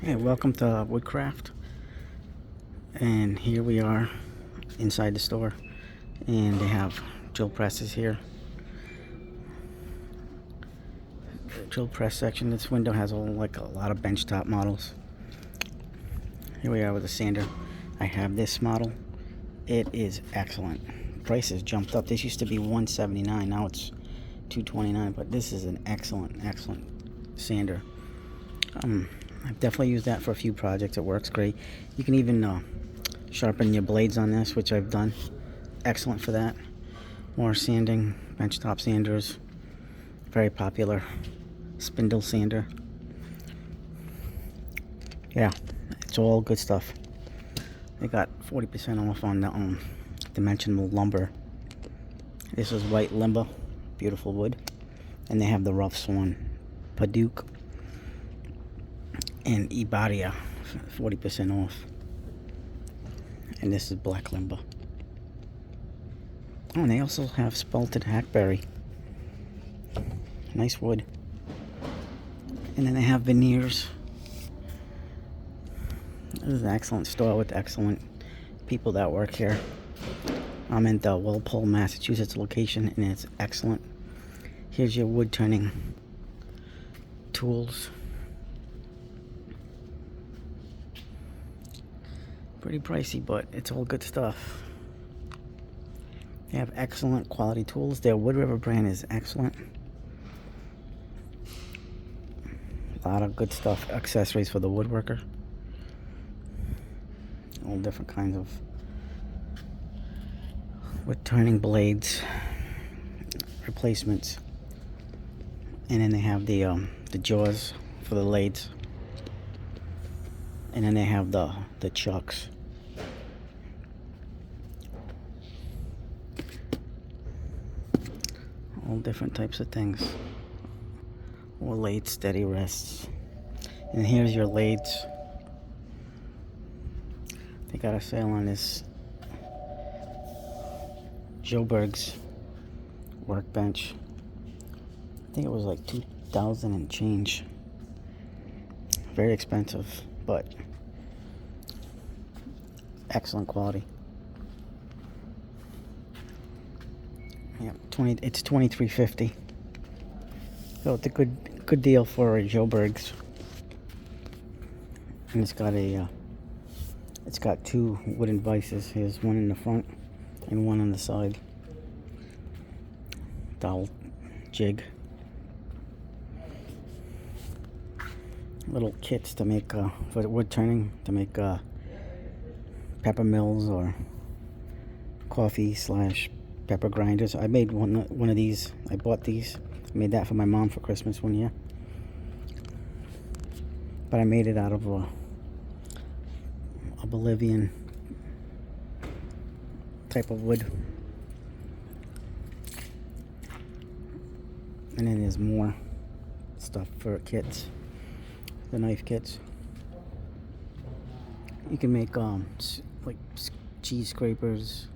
Hey, welcome to Woodcraft, and here we are inside the store, and they have drill presses here. The drill press section. This window has a lot of benchtop models. Here we are with a sander. I have this model. It is excellent. Price has jumped up. This used to be $179. Now it's $229. But this is an excellent sander. I've definitely used that for a few projects. It works great. You can even sharpen your blades on this, which I've done. Excellent for that. More sanding, benchtop sanders. Very popular. Spindle sander. Yeah, it's all good stuff. They got 40% off on the dimensional lumber. This is white limber, beautiful wood. And they have the rough swan, Paduke, and Ibaria, 40% off. And this is black limber. Oh, and they also have spalted hackberry. Nice wood. And then they have veneers. This is an excellent store with excellent people that work here. I'm in the Walpole, Massachusetts location, and it's excellent. Here's your wood turning tools. Pretty pricey, but it's all good stuff. They have excellent quality tools. Their Wood River brand is excellent. A lot of good stuff, accessories for the woodworker. All different kinds of wood turning blades, replacements, and then they have the jaws for the lathes, and then they have the chucks. All different types of things. Or lathe steady rests. And here's your lathes. They got a sale on this Joburg's workbench. I think it was like 2,000 and change. Very expensive, but excellent quality. Yeah, it's $23.50. So it's a good deal for a Joburg's. And it's got two wooden vices. Here's one in the front and one on the side. Dowel jig. Little kits to make for wood turning, to make pepper mills or coffee / pepper grinders. I made one of these. I bought these. I made that for my mom for Christmas one year. But I made it out of a Bolivian type of wood. And then there's more stuff for kits. The knife kits. You can make like cheese scrapers,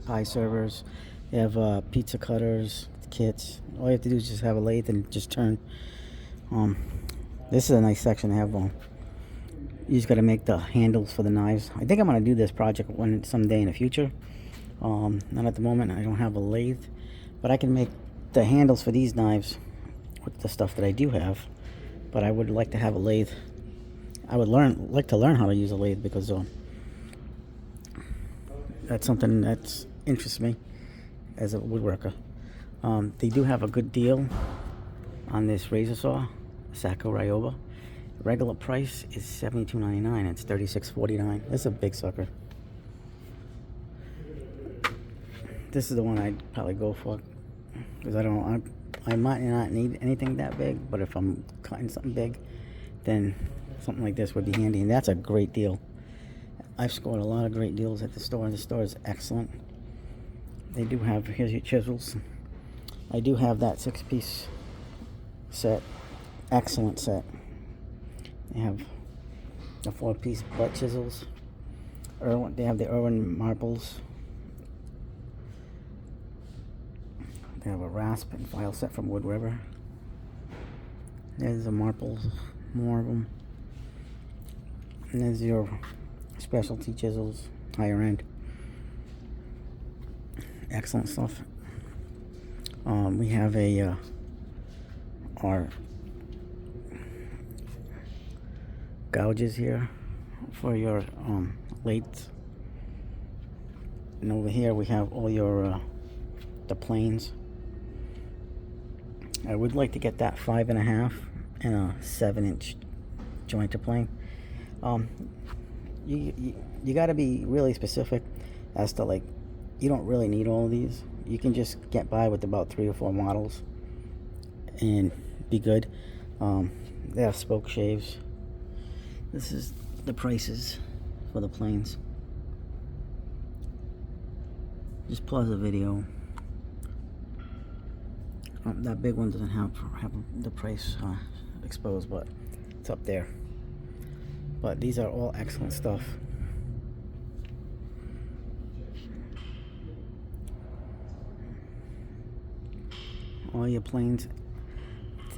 pie servers. They have pizza cutters, kits. All you have to do is just have a lathe and just turn. This is a nice section to have. You just got to make the handles for the knives. I think I'm going to do this project someday in the future. Not at the moment. I don't have a lathe, but I can make the handles for these knives with the stuff that I do have. But I would like to have a lathe. I would like to learn how to use a lathe, because that's something that interests me as a woodworker. They do have a good deal on this razor saw, Sacco Ryoba. Regular price is $72.99. It's $36.49. This is a big sucker. This is the one I'd probably go for, because I might not need anything that big, but if I'm cutting something big, then something like this would be handy. And that's a great deal. I've scored a lot of great deals at the store. The store is excellent. They do have, here's your chisels. I do have that 6-piece set. Excellent set. They have the 4-piece butt chisels. They have the Irwin marbles. They have a rasp and file set from Wood River. There's the marbles, more of them. And there's your specialty chisels, higher end. Excellent stuff. We have our gouges here for your lathes. And over here we have all your the planes. I would like to get that 5.5 and a 7-inch jointer plane. You got to be really specific as to, like, you don't really need all of these. You can just get by with about 3 or 4 models and be good. They have spoke shaves. This is the prices for the planes. Just pause the video. That big one doesn't have the price exposed, but it's up there. But these are all excellent stuff. All your planes.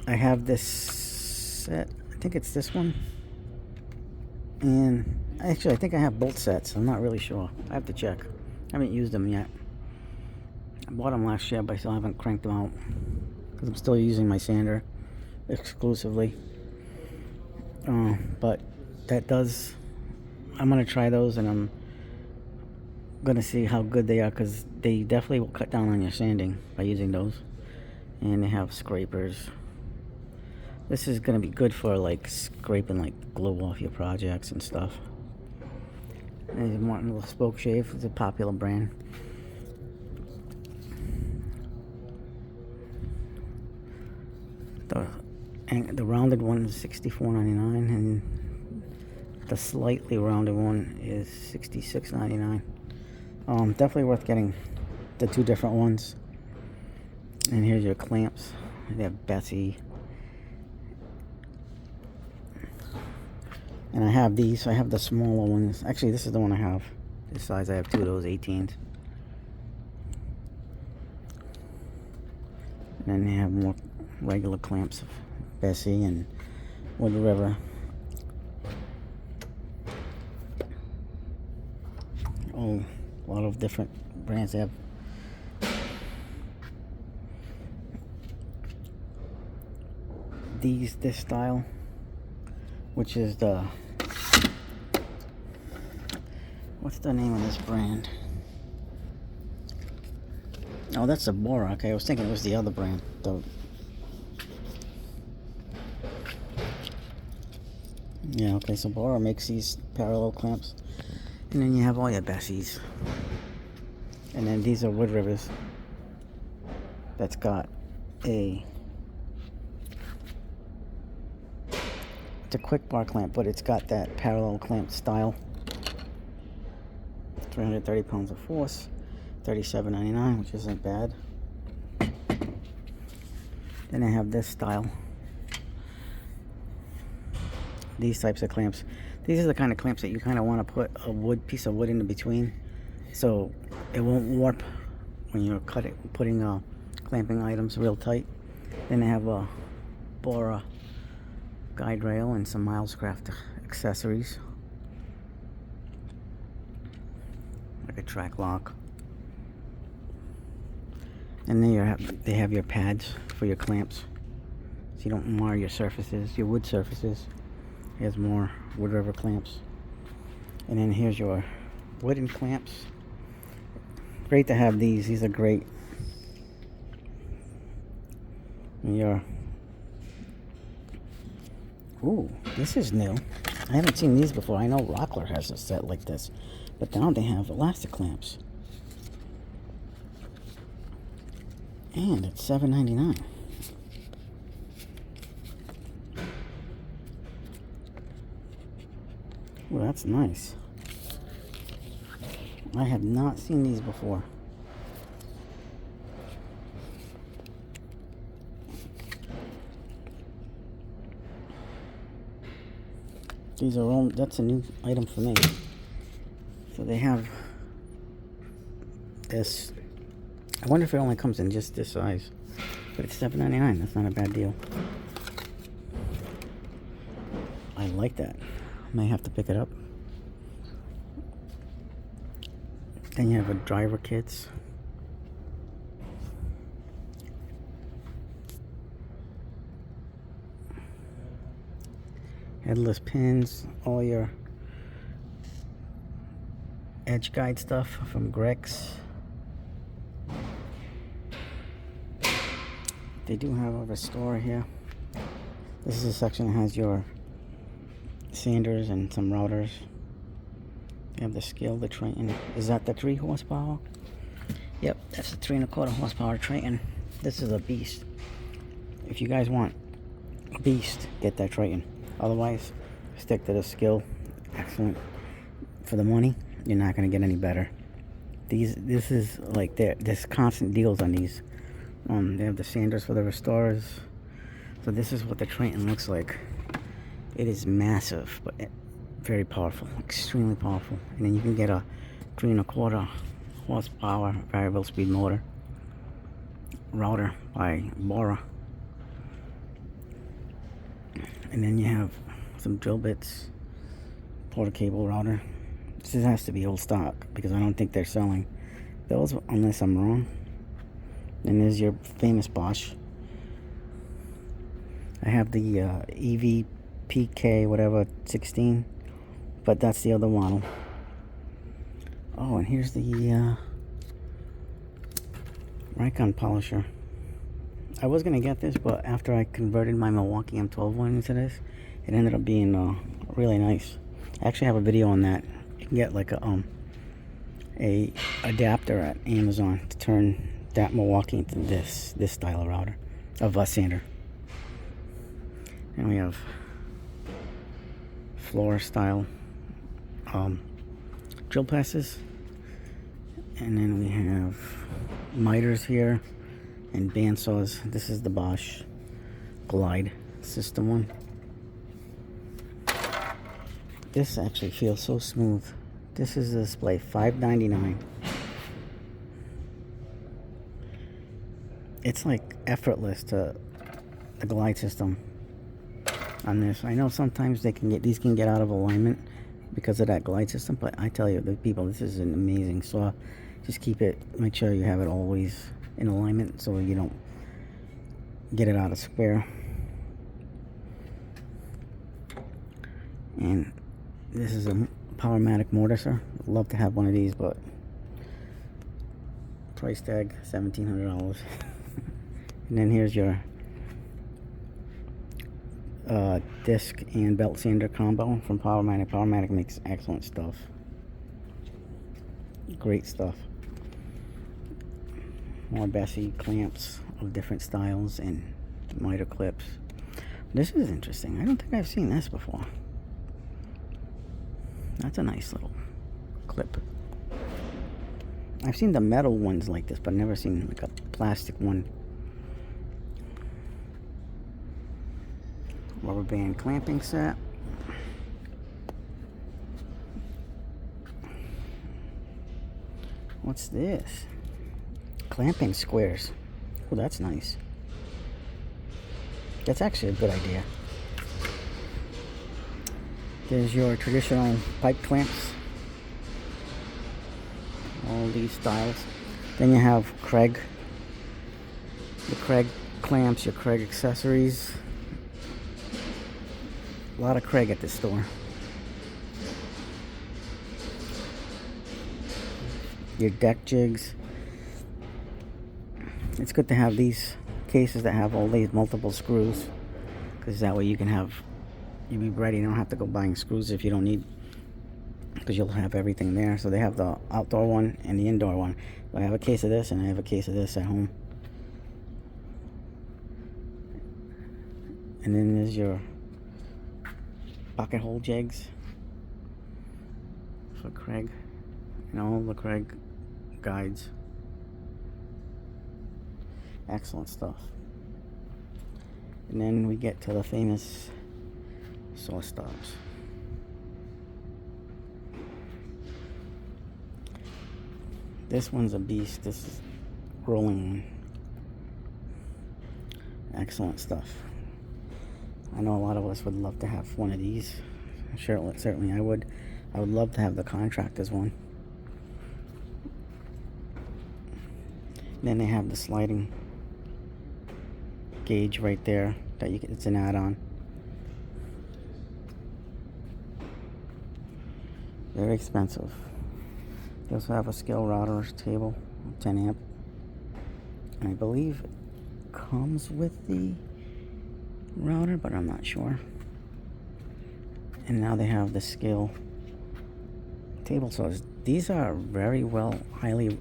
I have this set. I think it's this one. And actually, I think I have both sets. I'm not really sure. I have to check. I haven't used them yet. I bought them last year, but I still haven't cranked them out because I'm still using my sander exclusively. But that does. I'm gonna try those, and I'm gonna see how good they are, because they definitely will cut down on your sanding by using those. And they have scrapers. This is gonna be good for, like, scraping, like, glue off your projects and stuff. There's Martin Spoke Shave. It's a popular brand. The rounded one is $64.99, and the slightly rounded one is $66.99. Definitely worth getting the 2 different ones. And here's your clamps. They have Bessie. And I have these. I have the smaller ones. Actually, this is the one I have. This size. I have 2 of those 18s. And then they have more regular clamps of Bessie and Wood River. Oh, a lot of different brands. They have this style, which is the, what's the name of this brand? Oh, that's the Bora. Okay, I was thinking it was the other brand. Yeah, okay, so Bora makes these parallel clamps. And then you have all your Bessies. And then these are Wood Rivers. That's got it's a quick bar clamp, but it's got that parallel clamp style. 330 pounds of force, $37.99, which isn't bad. Then I have this style. These types of clamps. These are the kind of clamps that you kind of want to put a piece of wood in between, so it won't warp when you're putting clamping items real tight. Then I have a Bora guide rail and some Milescraft accessories, like a track lock. And then they have your pads for your clamps, so you don't mar your surfaces, your wood surfaces. Here's more Wood River clamps. And then here's your wooden clamps. Great to have these. These are great. And ooh, this is new. I haven't seen these before. I know Rockler has a set like this, but now they have elastic clamps. And it's $7.99. Well, that's nice. I have not seen these before. These are all, that's a new item for me. So they have this. I wonder if it only comes in just this size. But it's $7.99. That's not a bad deal. I like that. May have to pick it up. Then you have a driver kits. Headless pins, all your edge guide stuff from Kreg. They do have a restore here. This is a section that has your sanders and some routers. You have the scale, the Triton. Is that the 3 horsepower? Yep, that's the 3 1/4 horsepower Triton. This is a beast. If you guys want a beast, get that Triton. Otherwise, stick to the skill. Excellent. For the money, you're not gonna get any better. This is like there's constant deals on these. They have the sanders for the restorers. So this is what the Triton looks like. It is massive, but very powerful, extremely powerful. And then you can get a 3 1/4 horsepower variable speed motor router by Bora. And then you have some drill bits, porta cable router. This has to be old stock because I don't think they're selling those unless I'm wrong. And there's your famous Bosch. I have the EVPK whatever 16, but that's the other model. Oh, and here's the Rikon polisher. I was gonna get this, but after I converted my Milwaukee M12 one into this, it ended up being really nice. I actually have a video on that. You can get like a adapter at Amazon to turn that Milwaukee into this style of router of sander. And we have floor style drill presses, and then we have miters here and bandsaws. This is the Bosch Glide system one. This actually feels so smooth. This is a display, $5.99. It's like effortless to the Glide system on this. I know sometimes these can get out of alignment because of that Glide system, but I tell you, the people, this is an amazing saw. Just keep it, make sure you have it always in alignment so you don't get it out of square. And this is a Powermatic mortiser. I'd love to have one of these, but price tag $1,700. And then here's your disc and belt sander combo from Powermatic. Powermatic makes excellent stuff. Great stuff. More Bessie clamps of different styles and miter clips. This is interesting. I don't think I've seen this before. That's a nice little clip. I've seen the metal ones like this, but never seen like a plastic one. Rubber band clamping set. What's this? Clamping squares. Oh, that's nice. That's actually a good idea. There's your traditional pipe clamps. All these styles. Then you have Kreg. The Kreg clamps, your Kreg accessories. A lot of Kreg at this store. Your deck jigs. It's good to have these cases that have all these multiple screws, because that way you be ready. You don't have to go buying screws if you don't need, because you'll have everything there. So they have the outdoor one and the indoor one. So I have a case of this and I have a case of this at home. And then there's your pocket hole jigs for Kreg and all the Kreg guides. Excellent stuff. And then we get to the famous saw stops. This one's a beast. This is rolling one. Excellent stuff. I know a lot of us would love to have one of these. Certainly I would. I would love to have the contractors one. Then they have the sliding gauge right there that you can, it's an add-on. Very expensive. They also have a scale router table, 10 amp. And I believe it comes with the router, but I'm not sure. And now they have the scale table saws. These are very well, highly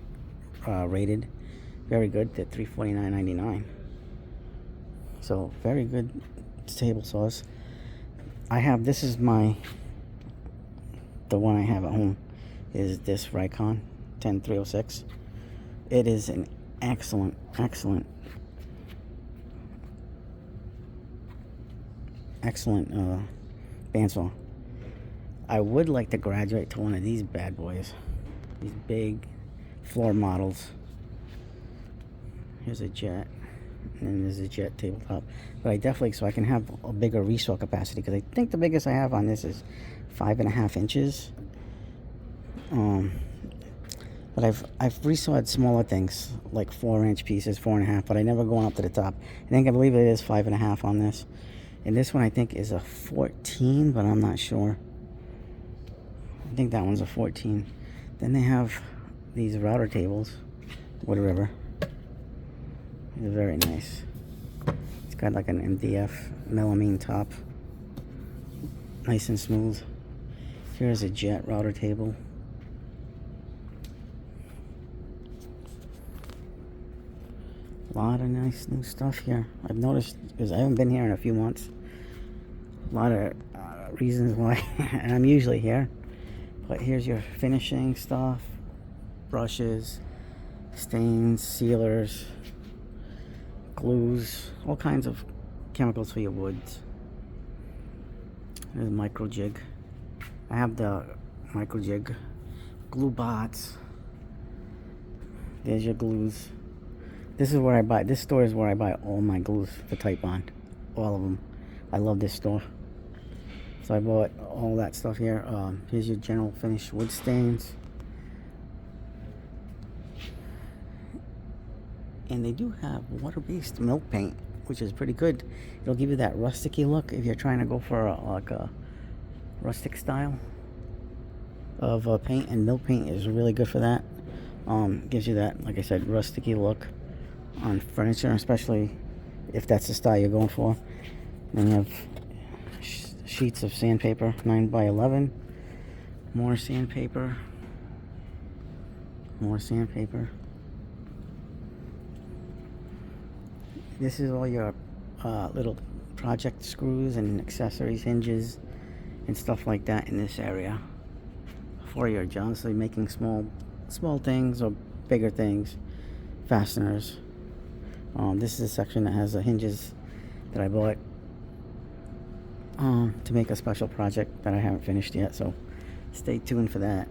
rated. Very good. They're $349.99. So very good table saws. I have, this is the one I have at home is this Rikon 10306. It is an excellent bandsaw. I would like to graduate to one of these bad boys. These big floor models. Here's a jet, and then there's a jet tabletop. But I definitely, so I can have a bigger resaw capacity, because I think the biggest I have on this is 5.5 inches. But I've resawed smaller things, like 4-inch pieces, 4.5, but I never gone up to the top. I believe it is 5.5 on this. And this one I think is a 14, but I'm not sure. I think that one's a 14. Then they have these router tables, Wood River. They're very nice. It's got like an MDF melamine top. Nice and smooth. Here's a jet router table. A lot of nice new stuff here. I've noticed, because I haven't been here in a few months. A lot of reasons why, and I'm usually here. But here's your finishing stuff. Brushes, stains, sealers, glues, all kinds of chemicals for your woods. There's a micro jig. I have the micro jig. Glue bots. There's your glues. This is where I buy, this store is where I buy all my glues for Titebond. All of them. I love this store. So I bought all that stuff here. Here's your general finish wood stains. And they do have water-based milk paint, which is pretty good. It'll give you that rusticy look if you're trying to go for like a rustic style of paint. And milk paint is really good for that. Gives you that, like I said, rusticy look on furniture, especially if that's the style you're going for. Then you have sheets of sandpaper, 9x11. More sandpaper. More sandpaper. This is all your little project screws and accessories, hinges, and stuff like that in this area for your jobs. So you're making small things or bigger things, fasteners. This is a section that has the hinges that I bought to make a special project that I haven't finished yet, so stay tuned for that.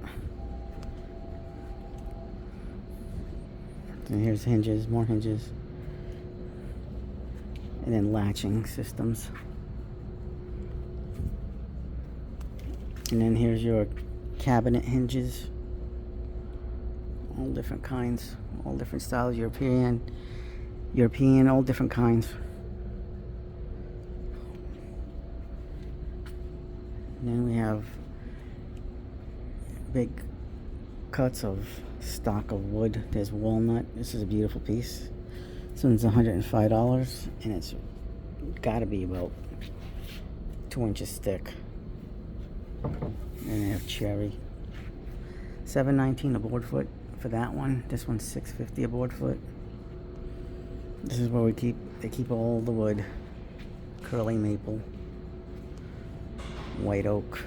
And here's hinges, more hinges, and then latching systems. And then here's your cabinet hinges, all different kinds, all different styles, European, all different kinds. And then we have big cuts of stock of wood. There's walnut. This is a beautiful piece. This one's $105, and it's got to be about 2 inches thick. And I have cherry. $7.19 a board foot for that one. This one's $6.50 a board foot. This is where they keep all the wood. Curly maple, white oak.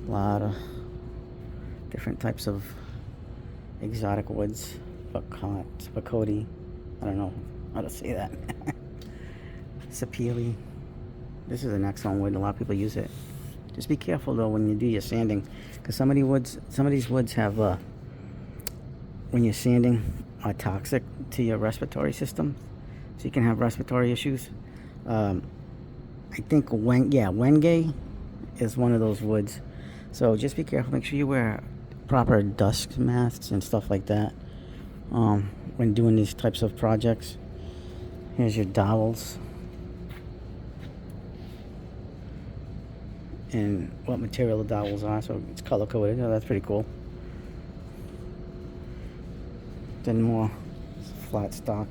A lot of different types of exotic woods. Bacote. I don't know how to say that. Sapele. This is an excellent wood. A lot of people use it. Just be careful though when you do your sanding, because some of these woods have when you're sanding are toxic to your respiratory system, so you can have respiratory issues. I think Wenge is one of those woods. So just be careful. Make sure you wear proper dust masks and stuff like that when doing these types of projects. Here's your dowels and what material the dowels are. So it's color coded. Oh, that's pretty cool. Then more flat stock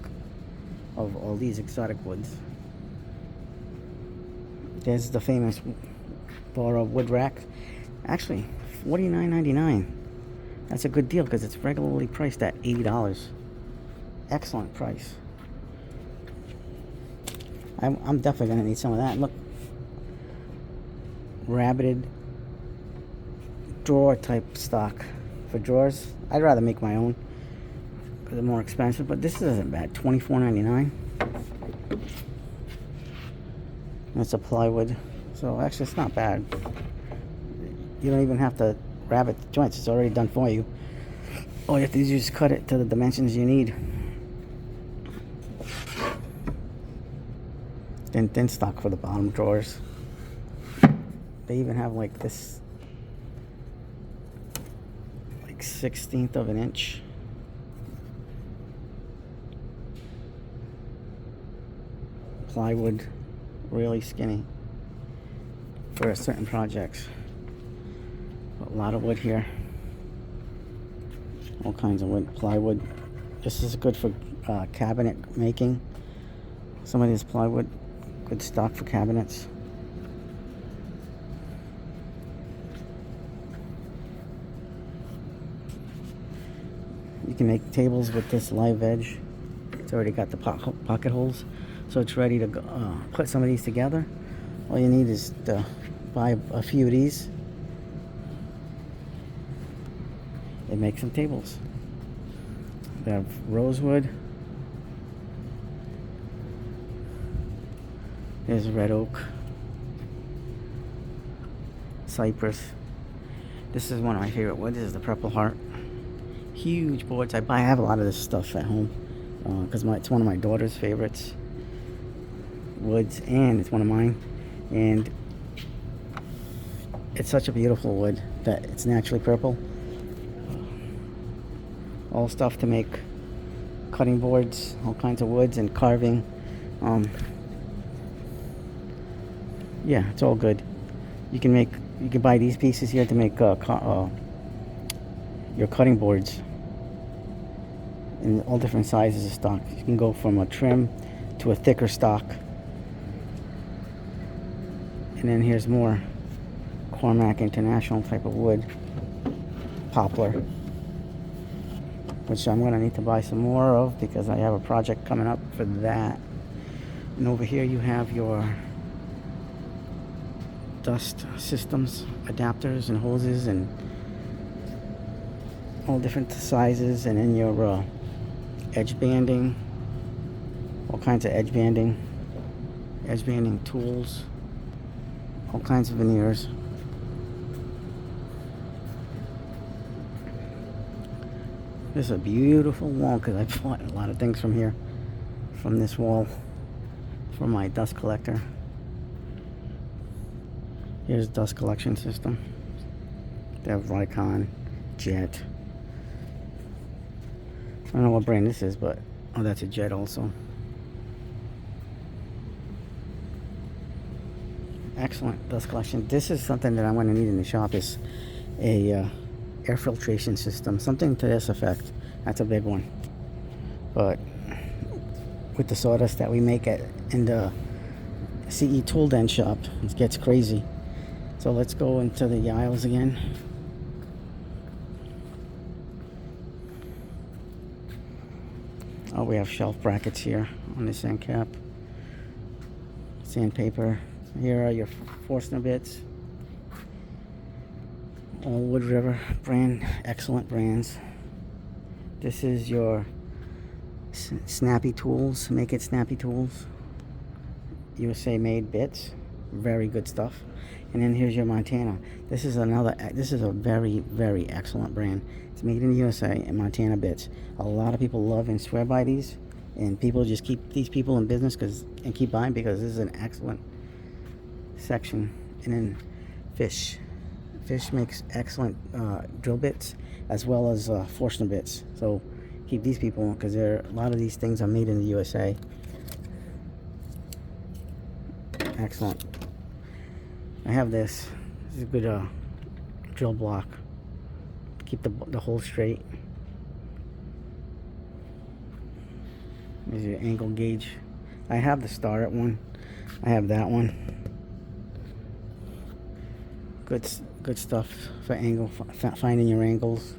of all these exotic woods. There's the famous Bora wood rack. Actually, $49.99. That's a good deal because it's regularly priced at $80. Excellent price. I'm definitely going to need some of that. Look, rabbited drawer type stock for drawers. I'd rather make my own because they're more expensive, but this isn't bad. $24.99. That's a plywood, so actually it's not bad. You don't even have to rabbet the joints, it's already done for you. All you have to do is just cut it to the dimensions you need. Then thin stock for the bottom drawers. They even have like this, like 1/16 of an inch. Plywood, really skinny for certain projects. A lot of wood here. All kinds of wood, plywood. This is good for cabinet making. Some of this plywood, good stock for cabinets. You can make tables with this live edge. It's already got the pocket holes, so it's ready to put some of these together. All you need is to buy a few of these and make some tables. They have rosewood. There's red oak, cypress. This is one of my favorite woods. This is the Purple Heart. Huge boards. I have a lot of this stuff at home because it's one of my daughter's favorites woods, and it's one of mine. And it's such a beautiful wood that it's naturally purple. All stuff to make cutting boards, all kinds of woods and carving. Yeah, it's all good. You can buy these pieces here to make your cutting boards in all different sizes of stock. You can go from a trim to a thicker stock. And then here's more Cormac International type of wood, poplar, which I'm going to need to buy some more of because I have a project coming up for that. And over here you have your dust systems, adapters and hoses and all different sizes, and then your edge banding, all kinds of edge banding tools, all kinds of veneers. This is a beautiful wall because I bought a lot of things from here, from this wall, for my dust collector. Here's dust collection system. They have Vicon, Jet. I don't know what brand this is, but oh, that's a Jet also. Excellent dust collection. This is something that I'm going to need in the shop, is a air filtration system, something to this effect. That's a big one. But with the sawdust that we make in the CE Tool Den shop, it gets crazy. So let's go into the aisles again. Oh, we have shelf brackets here on this end cap. Sandpaper. Here are your Forstner bits. All Wood River brand, excellent brands. This is your Snappy Tools, Make It Snappy Tools. USA made bits, very good stuff. And then here's your Montana. This is a very, very excellent brand. It's made in the USA and Montana bits. A lot of people love and swear by these, and people just keep these people in business and keep buying because this is an excellent section. And then fish makes excellent drill bits as well as Forstner bits, so keep these people, because a lot of these things are made in the USA. Excellent. I have this. This is a good drill block. Keep the hole straight. There's your angle gauge. I have the Starrett one. I have that one. Good stuff for angle, finding your angles.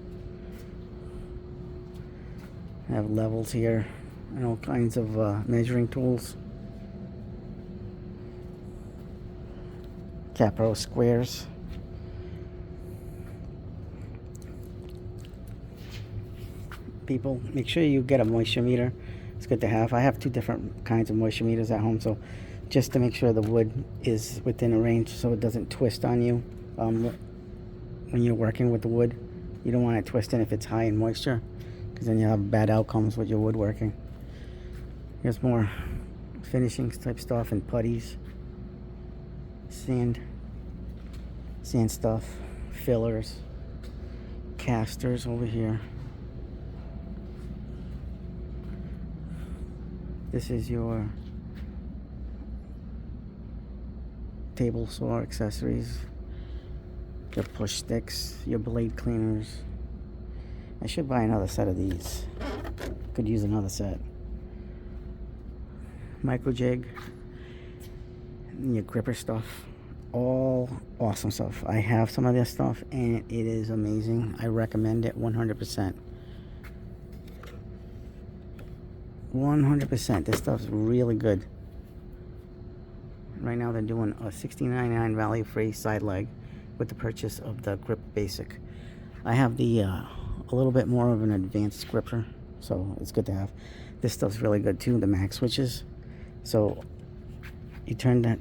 I have levels here and all kinds of measuring tools. Capro squares. People, make sure you get a moisture meter. It's good to have. I have two different kinds of moisture meters at home, so just to make sure the wood is within a range so it doesn't twist on you when you're working with the wood. You don't want it twisting if it's high in moisture, because then you'll have bad outcomes with your woodworking. Here's more finishing type stuff and putties, sand stuff, fillers, casters over here. This is your table saw accessories, your push sticks, your blade cleaners. I should buy another set of these. Could use another set. Micro jig, and your gripper stuff. All awesome stuff. I have some of this stuff and it is amazing. I recommend it 100%. 100%. This stuff's really good. Right now they're doing a $16.99 value free side leg with the purchase of the grip basic. I have the a little bit more of an advanced gripper, so it's good to have. This stuff's really good too, the mag switches. So you turn the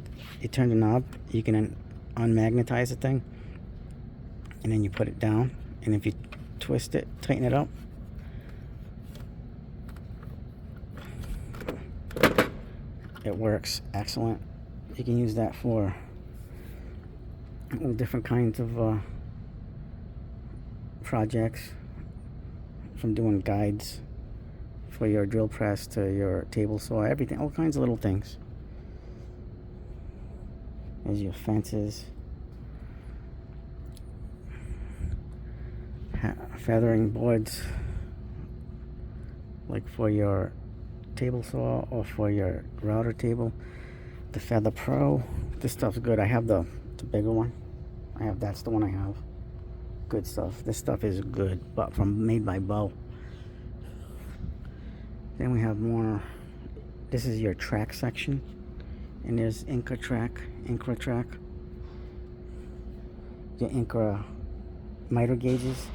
knob, you can unmagnetize the thing, and then you put it down, and if you twist it, tighten it up, it works excellent. You can use that for all different kinds of projects, from doing guides for your drill press to your table saw, everything, all kinds of little things. There's your fences, feathering boards, like for your table saw or for your router table. The Feather Pro, this stuff's good. I have the bigger one. That's the one I have. Good stuff. This stuff is good, but made by Bo. Then we have more. This is your track section, and there's Incra track, your Incra miter gauges.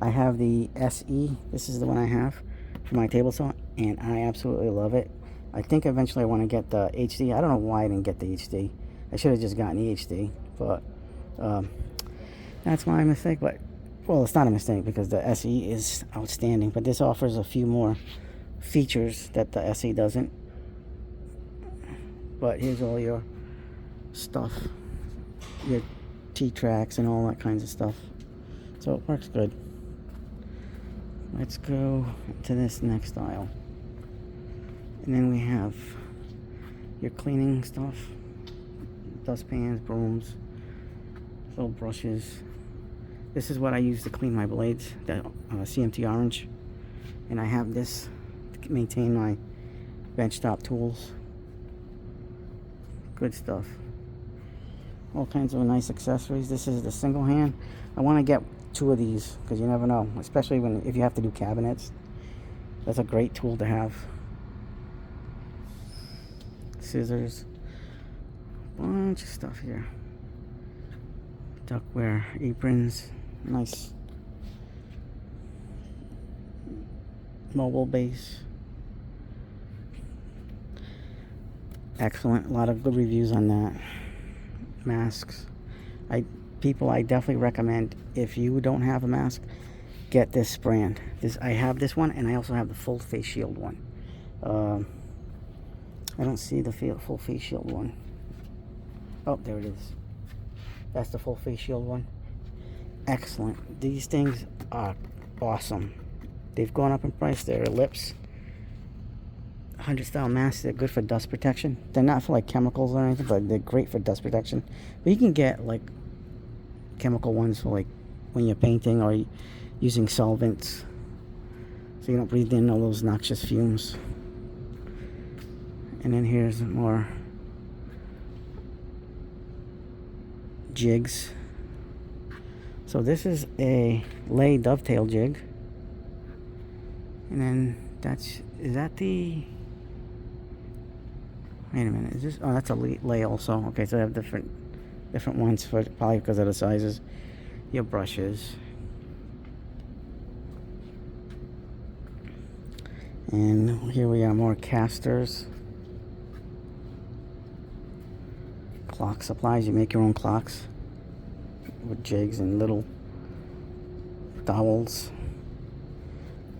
I have the SE. This is the one I have for my table saw, and I absolutely love it. I think eventually I want to get the HD. I don't know why I didn't get the HD. I should have just gotten the HD, but that's my mistake. But well, it's not a mistake because the SE is outstanding, but this offers a few more features that the SE doesn't. But here's all your stuff, your T-tracks and all that kinds of stuff, so it works good. Let's go to this next aisle, and then we have your cleaning stuff, dustpans, brooms, little brushes. This is what I use to clean my blades, the CMT orange, and I have this to maintain my benchtop tools. Good stuff. All kinds of nice accessories. This is the single hand. I want to get two of these because you never know, especially if you have to do cabinets. That's a great tool to have. Scissors, bunch of stuff here. Duckware, aprons, nice mobile base. Excellent. A lot of good reviews on that. Masks. I definitely recommend, if you don't have a mask, get this brand. I have this one, and I also have the full face shield one. I don't see the full face shield one. Oh, there it is. That's the full face shield one. Excellent. These things are awesome. They've gone up in price. They're lips. 100 style masks. They're good for dust protection. They're not for like chemicals or anything, but they're great for dust protection. But you can get like chemical ones for like when you're painting or using solvents, so you don't breathe in all those noxious fumes. And then here's more jigs. So this is a lay dovetail jig, and then is that the, wait a minute, is this, oh, that's a lay also. Okay, so I have different ones for, probably because of the sizes. Your brushes, and here we are, more casters, clock supplies. You make your own clocks with jigs and little dowels,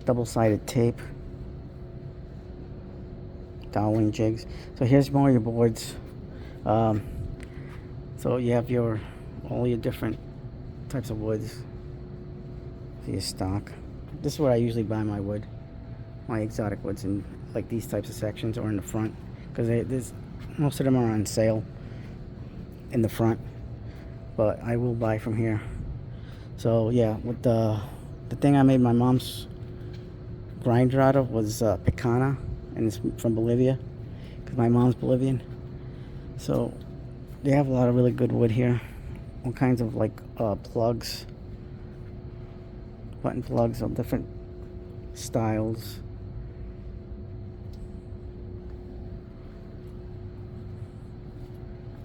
double-sided tape, doweling jigs. So here's more of your boards. So you have all your different types of woods for your stock. This is where I usually buy my wood, my exotic woods, in like these types of sections or in the front, because most of them are on sale in the front, but I will buy from here. So yeah, with the thing I made my mom's grinder out of was picana, and it's from Bolivia because my mom's Bolivian. So they have a lot of really good wood here. All kinds of like plugs, button plugs of different styles.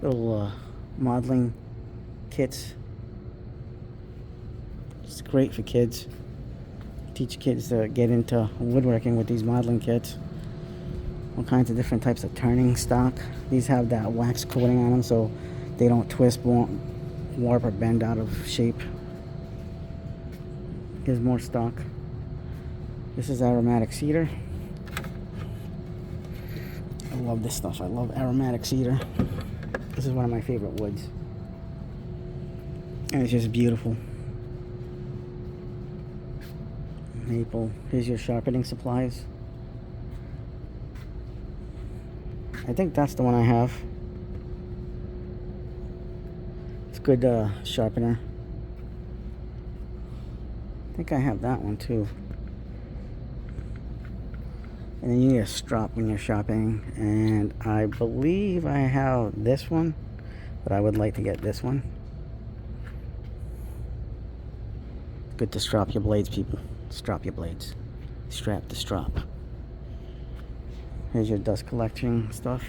Little modeling kits. It's great for kids. Teach kids to get into woodworking with these modeling kits. All kinds of different types of turning stock. These have that wax coating on them so they don't twist, won't warp or bend out of shape. Here's more stock. This is aromatic cedar. I love this stuff. I love aromatic cedar. This is one of my favorite woods, and it's just beautiful. Maple. Here's your sharpening supplies. I think that's the one I have. It's good sharpener. I think I have that one too. And then you need a strop when you're sharpening, and I believe I have this one, but I would like to get this one. Good to strap your blades, people. Strap your blades. Strap the strap. Here's your dust collecting stuff.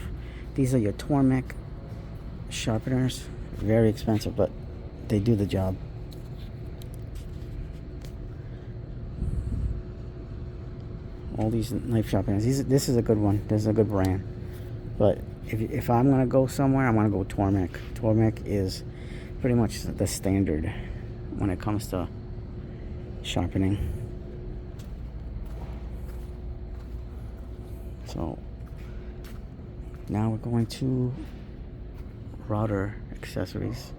These are your Tormek sharpeners. Very expensive, but they do the job. All these knife sharpeners. This is a good one. This is a good brand. But if I'm gonna go somewhere, I'm gonna go Tormek. Tormek is pretty much the standard when it comes to sharpening. So now we're going to router accessories.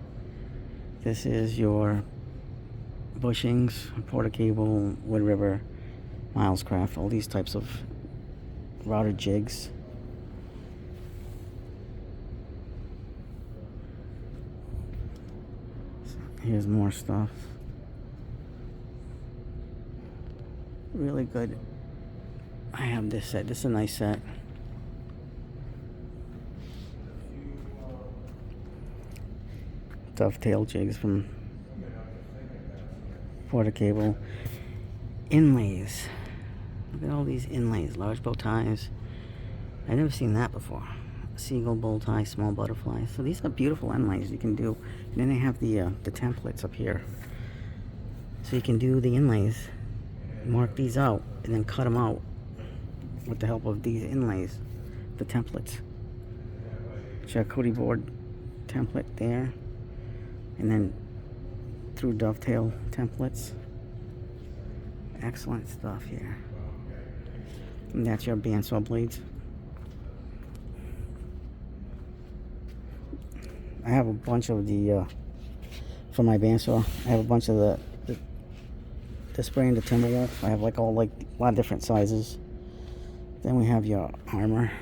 This is your bushings, Porter Cable, Wood River, Milescraft, all these types of router jigs. Here's more stuff. Really good. I have this set. This is a nice set. Dovetail jigs from Porter Cable. Inlays. Look at all these inlays. Large bow ties. I've never seen that before. Seagull bow tie, small butterflies. So these are beautiful inlays you can do. And then they have the templates up here. So you can do the inlays, mark these out, and then cut them out with the help of these inlays, the templates. Charcuterie board template there, and then through dovetail templates. Excellent stuff here. And that's your bandsaw blades. I have a bunch of the for my bandsaw. I have a bunch of the spray and the Timberwolf. I have like a lot of different sizes. Then we have your armor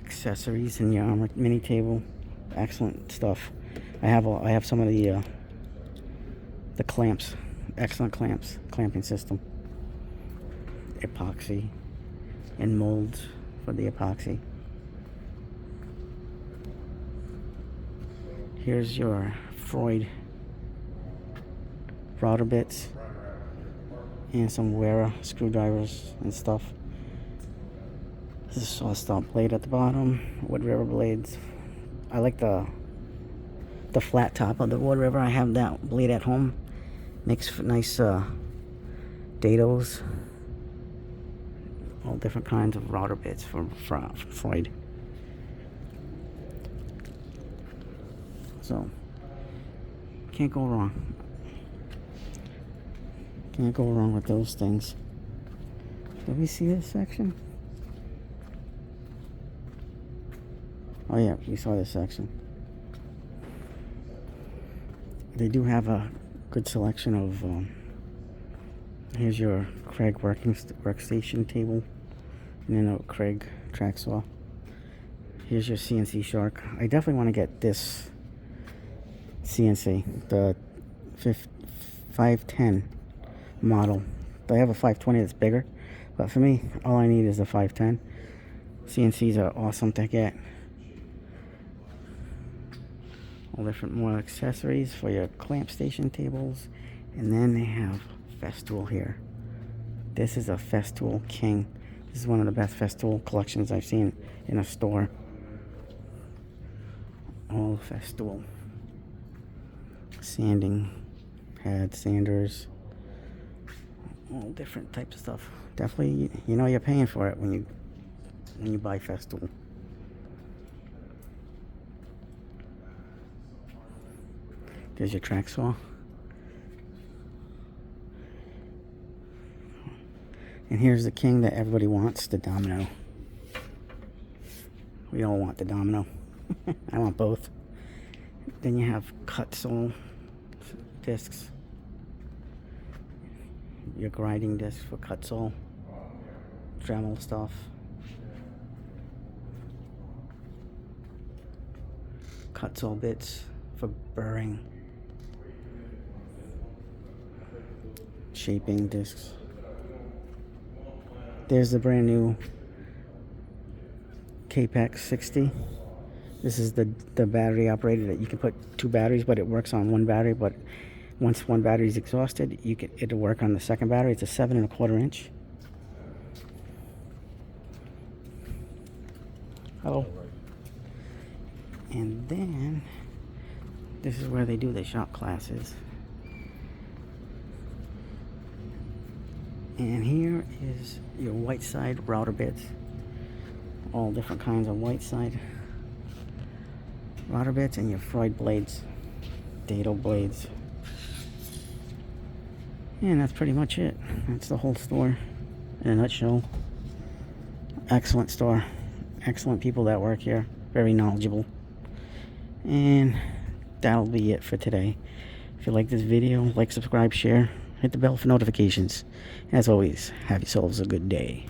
accessories and your armor mini table. Excellent stuff. I have some of the clamps. Excellent clamps, clamping system. Epoxy and molds for the epoxy. Here's your Freud router bits and some Wera screwdrivers and stuff. This is a saw stop blade at the bottom. Wood River blades. I like the flat top of the Wood River. I have that blade at home. Makes nice dados. All different kinds of router bits for Freud. So, can't go wrong. Can't go wrong with those things. Did we see this section? Oh yeah, we saw this section. They do have a good selection of here's your Kreg workstation table, and then a Kreg track saw. Here's your CNC Shark. I definitely want to get this CNC, the 510 model. They have a 520 that's bigger, but for me, all I need is a 510. CNCs are awesome to get. All different more accessories for your clamp station tables, and then they have Festool here. This is a Festool King. This is one of the best Festool collections I've seen in a store. All Festool. Sanding pads, sanders, all different types of stuff. Definitely, you know you're paying for it when you buy Festool. There's your track saw. And here's the king that everybody wants, the domino. We all want the domino. I want both. Then you have cut sole discs. Your grinding discs for cut sole. Dremel stuff. Cut sole bits for burring. Shaping discs. There's the brand new Capex 60. This is the battery operated that you can put two batteries, but it works on one battery. But once one battery is exhausted, it'll work on the second battery. It's a 7 1/4 inch. Hello. And then this is where they do the shop classes. And here is your white side router bits. All different kinds of white side router bits, and your Freud blades, dado blades. And that's pretty much it. That's the whole store in a nutshell. Excellent store. Excellent people that work here. Very knowledgeable. And that'll be it for today. If you like this video, like, subscribe, share, hit the bell for notifications. As always, have yourselves a good day.